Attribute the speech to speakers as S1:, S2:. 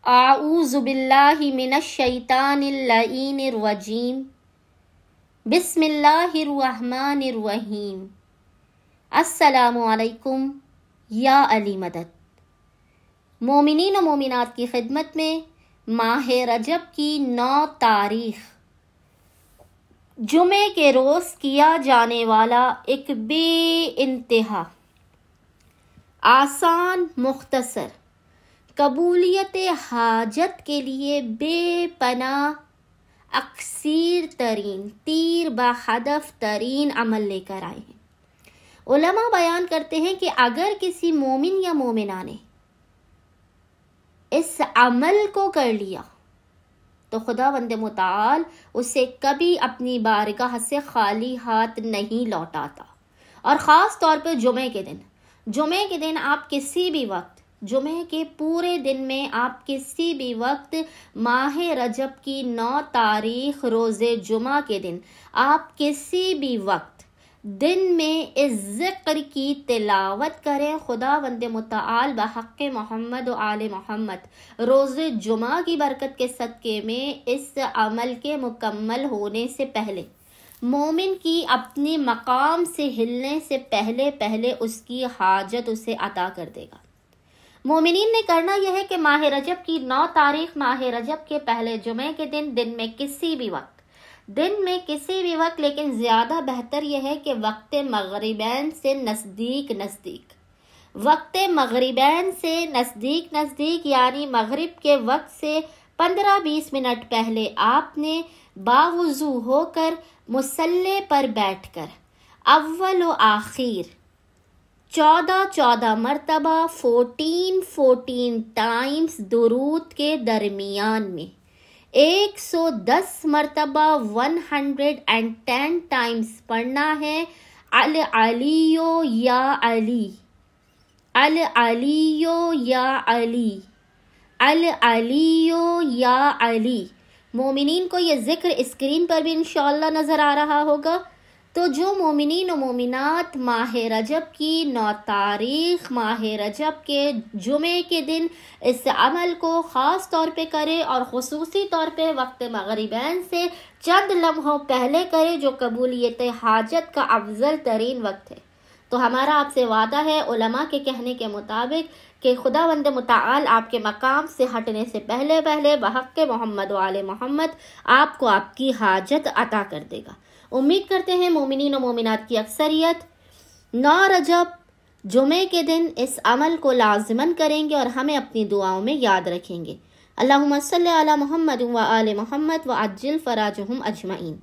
S1: اعوذ باللہ من الشیطان اللعین الرجیم بسم اللہ الرحمن الرحیم السلام علیکم یا علی مدد۔ مومنین و مومنات کی خدمت میں ماہ رجب کی 9 تاریخ جمعے کے روز کیا جانے والا ایک بے انتہا آسان مختصر قبولیت حاجت کے لیے بے پناہ اکثیر ترین تیر بہدف ترین عمل لے کر آئے ہیں۔ علماء بیان کرتے ہیں کہ اگر کسی مومن یا مومنہ نے اس عمل کو کر لیا تو خداوند متعال اسے کبھی اپنی بارگاہ سے خالی ہاتھ نہیں لوٹاتا، اور خاص طور پہ جمعے کے دن آپ کسی بھی وقت، جمعے کے پورے دن میں آپ کسی بھی وقت ماہ رجب کی 9 تاریخ روز جمعہ کے دن آپ کسی بھی وقت دن میں اس ذکر کی تلاوت کریں۔ خداوند متعال بحق محمد و آل محمد روز جمعہ کی برکت کے صدقے میں اس عمل کے مکمل ہونے سے پہلے مومن کی اپنی مقام سے ہلنے سے پہلے اس کی حاجت اسے عطا کر دے گا۔ مومنین نے کرنا یہ ہے کہ ماہ رجب کی 9 تاریخ ماہ رجب کے پہلے جمعے کے دن میں کسی بھی وقت لیکن زیادہ بہتر یہ ہے کہ وقت مغربین سے نزدیک یعنی مغرب کے وقت سے 15-20 منٹ پہلے آپ نے باوضو ہو کر مصلی پر بیٹھ کر اول و آخر 14 مرتبہ 14 ٹائمز درود کے درمیان میں 110 مرتبہ 110 ٹائمز پڑھنا ہے العلیو یا علی، العلیو یا علی، العلیو یا علی۔ مومنین کو یہ ذکر اسکرین پر بھی انشاءاللہ نظر آ رہا ہوگا۔ تو جو مومنین و مومنات ماہ رجب کی 9 تاریخ ماہ رجب کے جمعے کے دن اس عمل کو خاص طور پہ کرے اور خصوصی طور پہ وقت مغربین سے چند لمحوں پہلے کرے، جو قبولیت حاجت کا افضل ترین وقت ہے، تو ہمارا آپ سے وعدہ ہے علماء کے کہنے کے مطابق کہ خداوند متعال آپ کے مقام سے ہٹنے سے پہلے بحق محمد و آل محمد آپ کو آپ کی حاجت عطا کر دے گا۔ امید کرتے ہیں مومنین و مومنات کی اکثریت 9 رجب جمعے کے دن اس عمل کو لازماً کریں گے اور ہمیں اپنی دعاؤں میں یاد رکھیں گے۔ اللہم صلی علی محمد و آل محمد و عجل فراجہم اجمعین۔